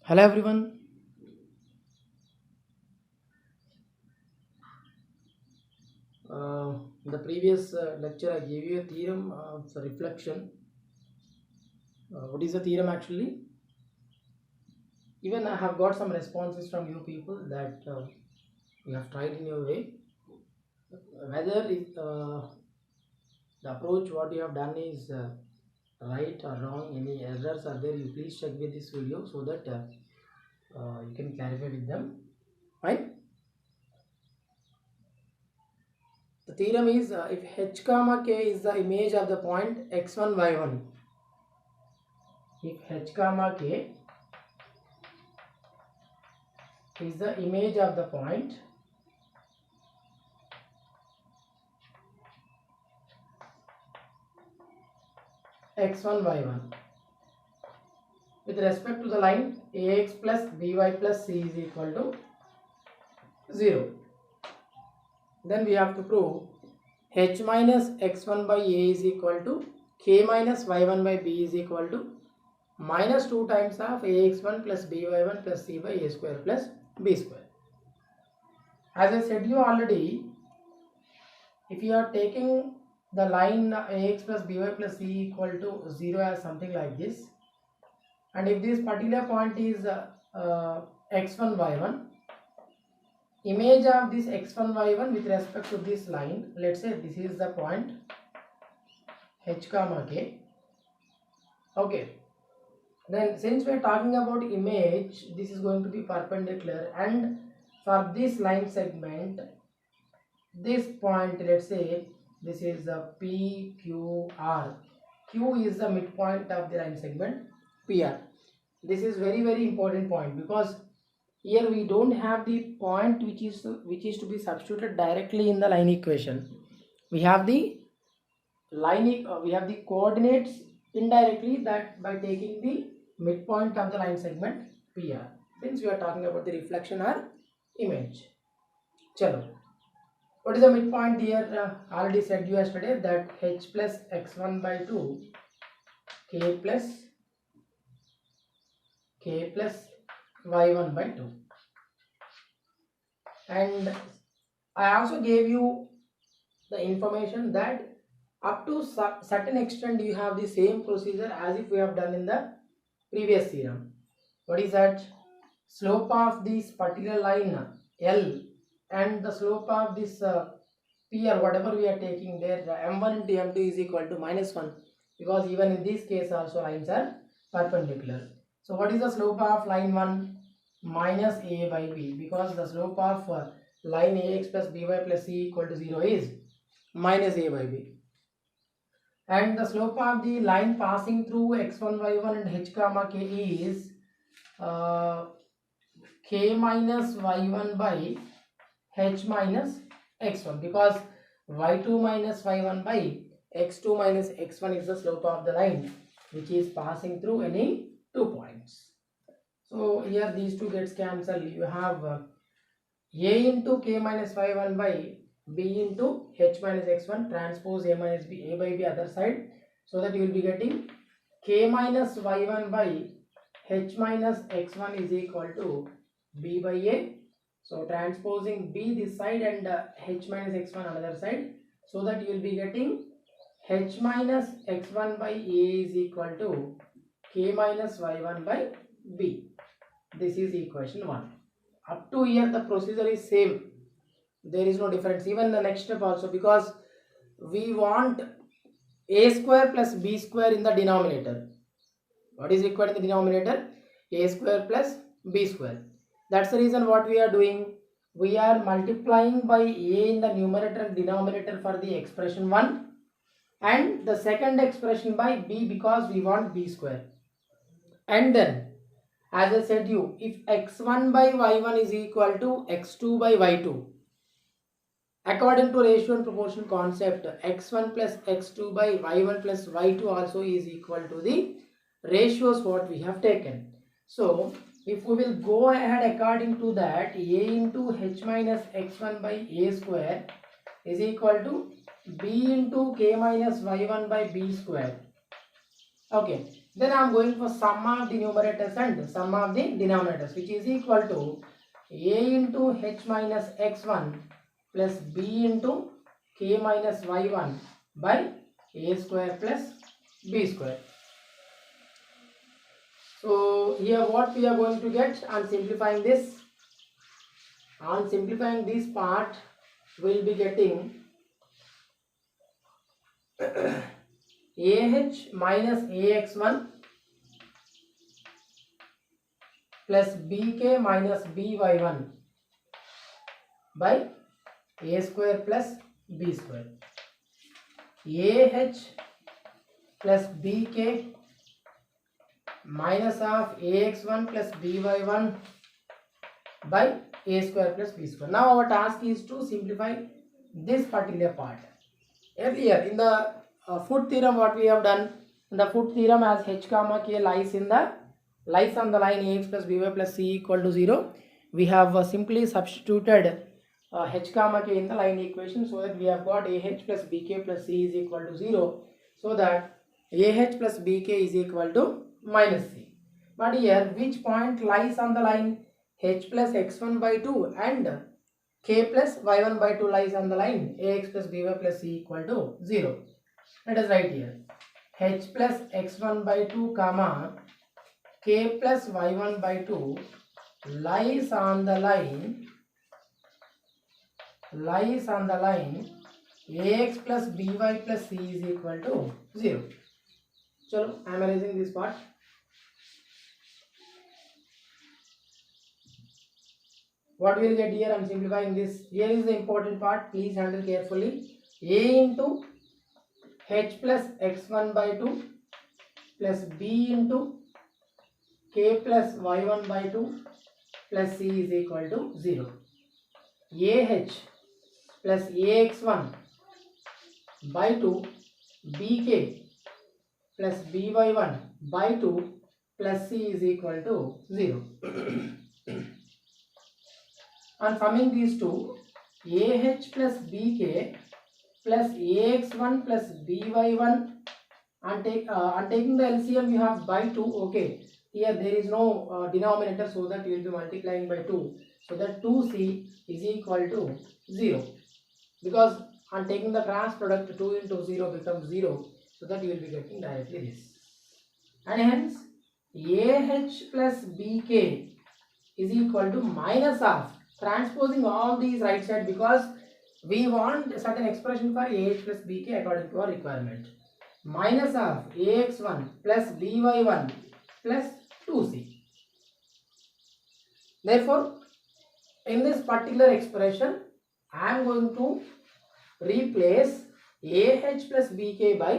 Hello everyone. In the previous lecture, I gave you a theorem for reflection. What is the theorem actually? Even I have got some responses from you people that you have tried in your way. Whether the approach what you have done is right or wrong, any errors are there, you please check with this video so that you can clarify with them. Fine. The theorem is if h comma k is the image of the point x1 y1, if h comma k is the image of the point x1 y1 with respect to the line ax plus by plus c is equal to 0, then we have to prove h minus x1 by a is equal to k minus y1 by b is equal to minus 2 times of ax1 plus by1 plus c by a square plus b square. As I said you already, if you are taking the line ax plus by plus c equal to 0 as something like this, and if this particular point is x1 y1, image of this x1 y1 with respect to this line, let's say this is the point h comma k. Okay, then since we are talking about image, this is going to be perpendicular, and for this line segment, this point, let's say this is a PQR. Q is the midpoint of the line segment PR. This is very important point, because here we don't have the point which is to be substituted directly in the line equation. We have the we have the coordinates indirectly, that by taking the midpoint of the line segment PR, since we are talking about the reflection or image. Chalo. What is the midpoint here? Already said you yesterday that h plus x1 by 2 k plus y1 by 2, and I also gave you the information that up to certain extent you have the same procedure as if we have done in the previous theorem. What is that? Slope of this particular line L and the slope of this P, or whatever we are taking there, m1 into m2 is equal to -1, because even in this case also lines are perpendicular. So what is the slope of line 1? Minus a by b, because the slope of line ax plus by plus c equal to 0 is minus a by b. And the slope of the line passing through x1 y1 and h comma k is k minus y1 by h minus x1, because y2 minus y1 by x2 minus x1 is the slope of the line which is passing through any 2 points. So here these two gets cancelled. You have a into k minus y1 by b into h minus x1 transpose a minus b, a by b other side, so that you will be getting k minus y1 by h minus x1 is equal to b by a. So transposing b this side and h minus x1 another side, so that you will be getting h minus x1 by a is equal to k minus y1 by b. This is equation 1. Up to here the procedure is same. There is no difference. Even the next step also, because we want a square plus b square in the denominator. What is required in the denominator? A square plus b square. That's the reason what we are doing. We are multiplying by a in the numerator and denominator for the expression 1, and the second expression by b, because we want b square. And then, as I said you, if x1 by y1 is equal to x2 by y2, according to ratio and proportion concept, x1 plus x2 by y1 plus y2 also is equal to the ratios what we have taken. So if we will go ahead according to that, a into h minus x1 by a square is equal to b into k minus y1 by b square. Okay, then I am going for sum of the numerators and sum of the denominators, which is equal to a into h minus x1 plus b into k minus y1 by a square plus b square. So here what we are going to get on simplifying this, part, we will be getting ah minus ax1 plus bk minus by1 by a square plus b square. Ah plus bk minus of ax1 plus by1 by a square plus b square. Now our task is to simplify this particular part. Earlier in the foot theorem, what we have done, in the foot theorem, as h comma k lies on the line ax plus by plus c equal to 0, we have simply substituted h comma k in the line equation, so that we have got ah plus bk plus c is equal to 0, so that ah plus bk is equal to minus c. But here which point lies on the line? H plus x1 by 2 and k plus y1 by 2 lies on the line ax plus by plus c equal to 0. Let us write here h plus x1 by 2 comma k plus y1 by 2 lies on the line ax plus by plus c is equal to 0. Chalo, I am erasing this part. What we will get here? I am simplifying this. Here is the important part. Please handle carefully. A into h plus x1 by 2 plus b into k plus y1 by 2 plus c is equal to 0. Ah plus ax1 by 2 bk plus by1 by 2 plus c is equal to 0. On summing these two, ah plus bk plus ax1 plus by1, on taking the LCM you have by 2. Okay, here there is no denominator, so that you will be multiplying by 2, so that 2c is equal to 0, because on taking the cross product 2 into 0 becomes 0, so that you will be getting directly this, and hence ah plus bk is equal to minus of, transposing all these right side, because we want a certain expression for ah plus bk according to our requirement, minus of ax1 plus by1 plus 2c. Therefore, in this particular expression, I am going to replace ah plus bk by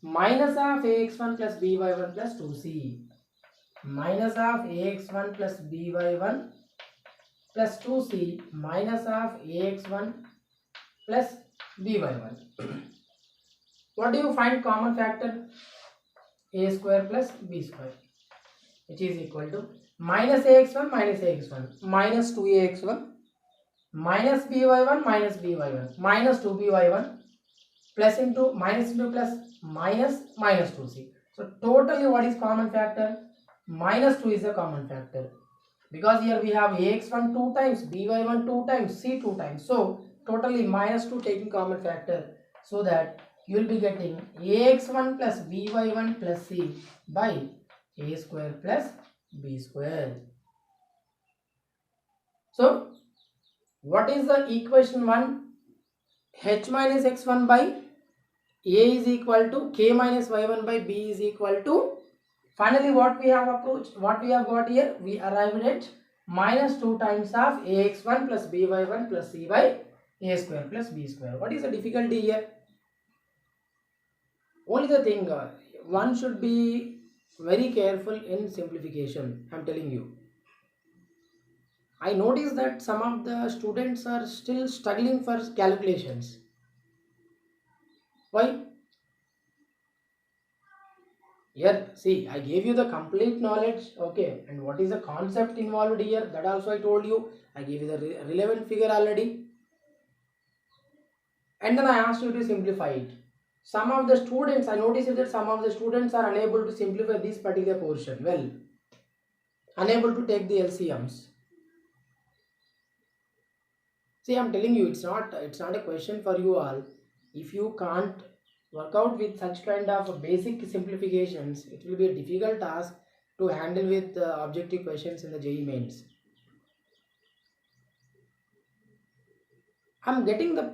minus of ax1 plus by1 plus 2c, minus of ax1 plus by1 plus 2c minus of ax1 plus by1. What do you find common factor? A square plus b square, which is equal to minus ax1 minus 2ax1 minus by1 minus 2by1 plus into minus into plus minus 2c. So totally what is common factor? Minus 2 is a common factor, because here we have ax1 2 times, by1 2 times, c 2 times. So totally minus 2 taking common factor, so that you will be getting ax1 plus by1 plus c by a square plus b square. So what is the equation 1? H minus x1 by a is equal to k minus y1 by b is equal to, finally what we have got here, we arrived at minus 2 times of ax1 plus by1 plus c by a square plus b square. What is the difficulty here? Only the thing, one should be very careful in simplification. I am telling you. I notice that some of the students are still struggling for calculations. Why? Here, see, I gave you the complete knowledge, okay, and what is the concept involved here, that also I told you. I gave you the relevant figure already, and then I asked you to simplify it. some of the students, I noticed that some of the students are unable to simplify this particular portion well, unable to take the LCMs. See, I'm telling you, it's not a question for you all. If you can't work out with such kind of basic simplifications, it will be a difficult task to handle with objective questions in the JEE mains. I'm getting the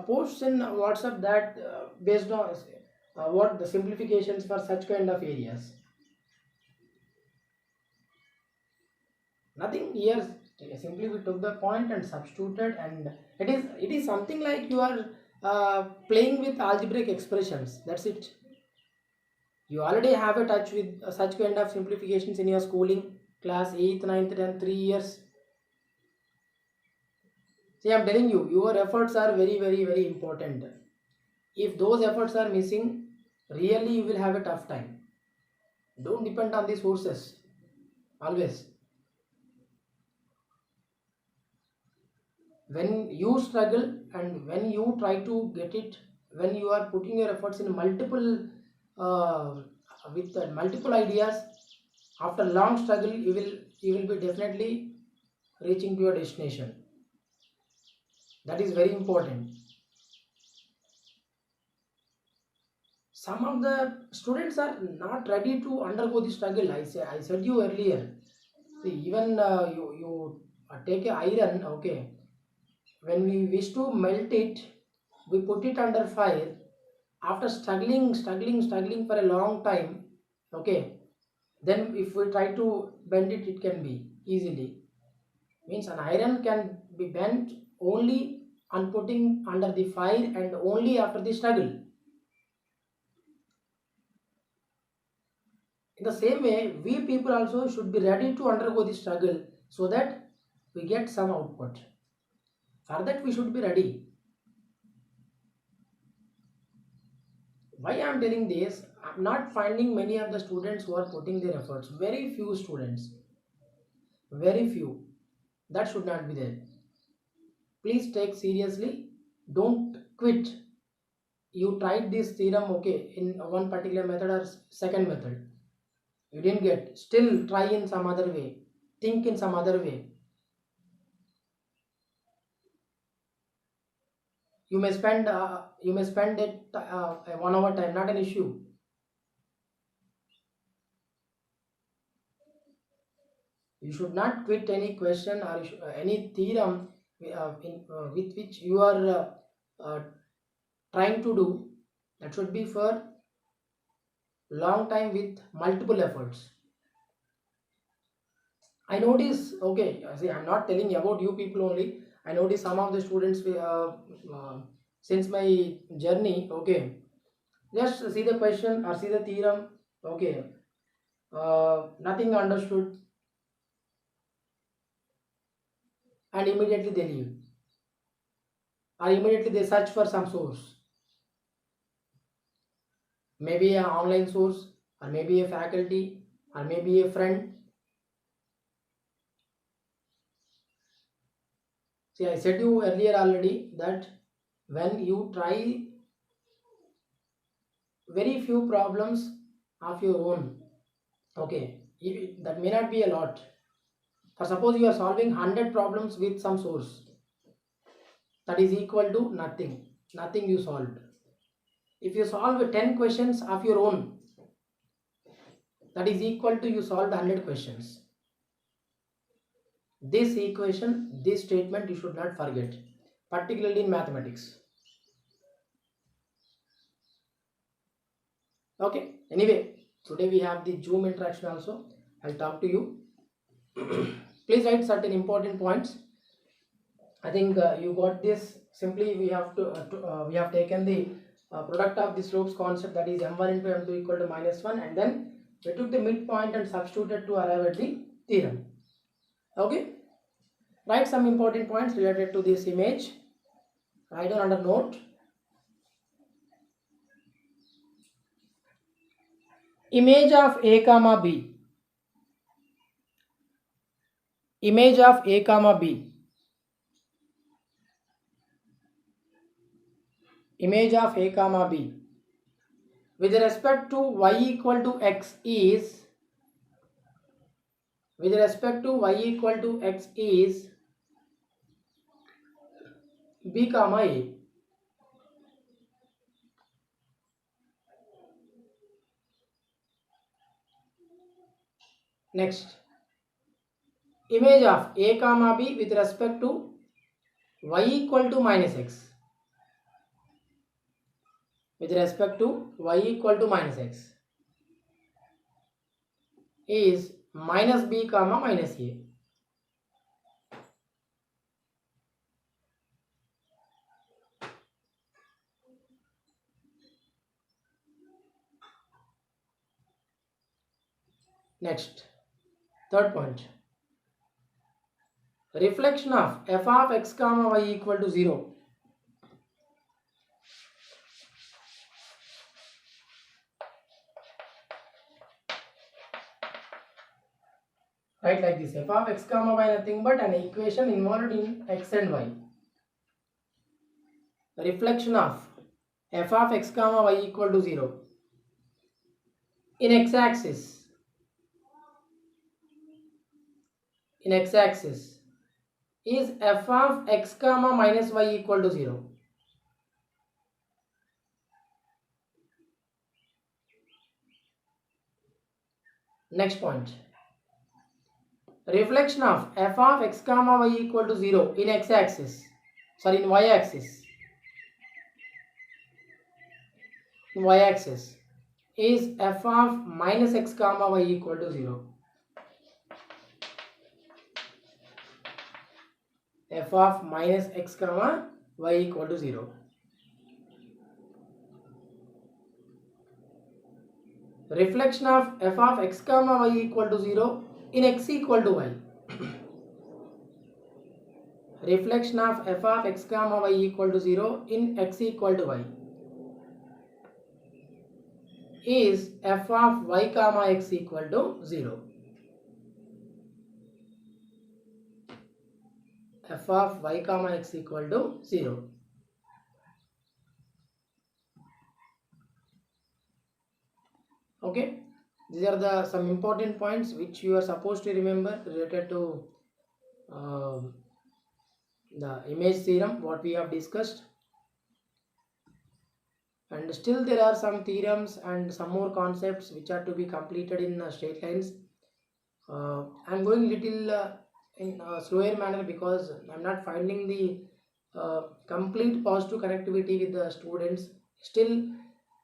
posts in WhatsApp that based on what the simplifications for such kind of areas. Nothing here. Simply we took the point and substituted, and it is something like you are playing with algebraic expressions. That's it. You already have a touch with such kind of simplifications in your schooling class 8th, 9th, 10th, 3 years. See, I'm telling you, your efforts are very, very, very important. If those efforts are missing, really you will have a tough time. Don't depend on the sources always. When you struggle and when you try to get it, when you are putting your efforts in multiple with multiple ideas, after long struggle you will be definitely reaching to your destination. That is very important. Some of the students are not ready to undergo the struggle. I said you earlier. See, even you take a iron, okay. When we wish to melt it, we put it under fire. After struggling for a long time, okay. Then if we try to bend it, it can be easily. Means an iron can be bent only on putting under the fire and only after the struggle. In the same way, we people also should be ready to undergo the struggle so that we get some output. For that, we should be ready. Why I am telling this? I am not finding many of the students who are putting their efforts. Very few students. Very few. That should not be there. Please take seriously. Don't quit. You tried this theorem, okay, in one particular method or second method. You didn't get. Still try in some other way. Think in some other way. You may spend it 1 hour time, not an issue. You should not quit any question or any theorem with which you are trying to do. That should be for long time with multiple efforts. I notice, okay, see, I'm not telling about you people only. I notice some of the students since my journey, okay, just see the question or see the theorem, okay, nothing understood, and immediately they leave, or immediately they search for some source, maybe an online source, or maybe a faculty, or maybe a friend. See, I said you earlier already that when you try very few problems of your own, okay, that may not be a lot. For suppose you are solving 100 problems with some source, that is equal to nothing you solved. If you solve 10 questions of your own, that is equal to you solved 100 questions. This equation, this statement you should not forget, particularly in mathematics. Okay, anyway, today we have the Zoom interaction also. I'll talk to you. Please write certain important points. I think you got this. Simply we have we have taken the product of the slopes concept, that is m1 into m2 equal to -1, and then we took the midpoint and substituted to arrive at the theorem. Okay, write some important points related to this image. Write down under note. Image of A comma B. Image of A comma B. Image of A comma B. with respect to y equal to x is, with respect to y equal to x is b comma a. Next, image of a comma b with respect to y equal to minus x, with respect to y equal to minus x is minus b comma minus a. Next, third point, reflection of f of x comma y equal to 0. Right, like this, f of x comma y nothing but an equation involved in x and y. Reflection of f of x comma y equal to 0 in x-axis, in x-axis is f of x comma minus y equal to 0. Next point, reflection of f of x comma y equal to 0 in x-axis, sorry, in y-axis, in y-axis is f of minus x comma y equal to 0. F of minus x comma y equal to 0. Reflection of f of x comma y equal to 0 in x equal to y. Reflection of f of x comma y equal to 0 in x equal to y is f of y comma x equal to 0. F of y comma x equal to 0. Okay, these are the some important points which you are supposed to remember related to the image theorem what we have discussed. And still there are some theorems and some more concepts which are to be completed in straight lines. I'm going little in a slower manner because I'm not finding the complete positive connectivity with the students. Still,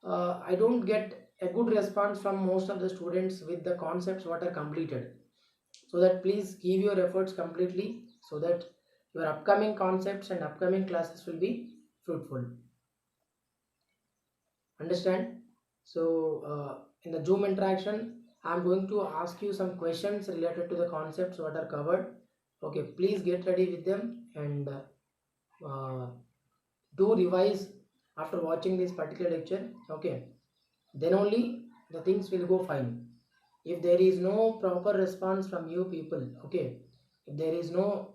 I don't get a good response from most of the students with the concepts what are completed. So that please give your efforts completely so that your upcoming concepts and upcoming classes will be fruitful. Understand? So in the Zoom interaction, I'm going to ask you some questions related to the concepts what are covered. Okay, please get ready with them and do revise after watching this particular lecture. Okay, then only the things will go fine. If there is no proper response from you people, okay, if there is no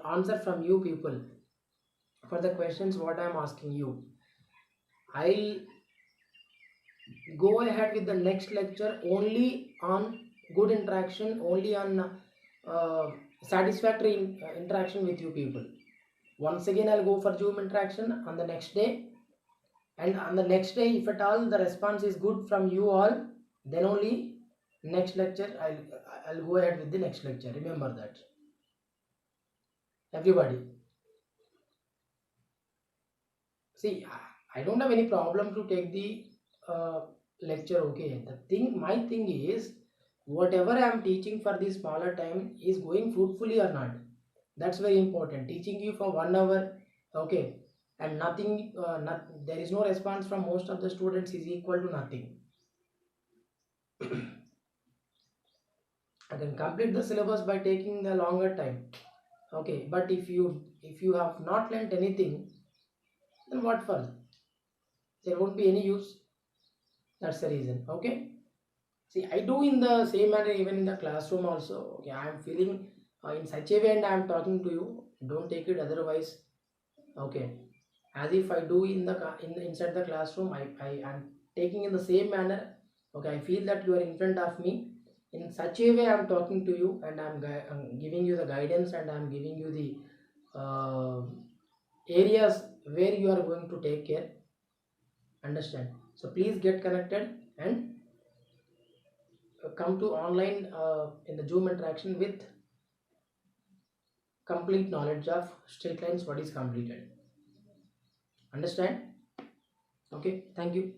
answer from you people for the questions what I am asking you, I'll go ahead with the next lecture only on good interaction, only on satisfactory interaction with you people. Once again I'll go for Zoom interaction on the next day, and on the next day if at all the response is good from you all, then only next lecture I'll go ahead with the next lecture. Remember that, everybody. See, I don't have any problem to take the lecture. Okay, the thing, my thing is whatever I am teaching for this smaller time is going fruitfully or not. That's very important. Teaching you for 1 hour, okay, and nothing, there is no response from most of the students is equal to nothing. I can complete the syllabus by taking the longer time. Okay, but if you have not learnt anything, then what for? There won't be any use. That's the reason. Okay. See, I do in the same manner even in the classroom also. Okay, I am feeling in such a way and I am talking to you. Don't take it otherwise. Okay, as if I do in the inside the classroom. I am taking in the same manner. Okay, I feel that you are in front of me. In such a way I'm talking to you, and I'm giving you the guidance, and I'm giving you the areas where you are going to take care. Understand? So please get connected and come to online in the Zoom interaction with complete knowledge of straight lines, what is completed. Understand? Okay, thank you.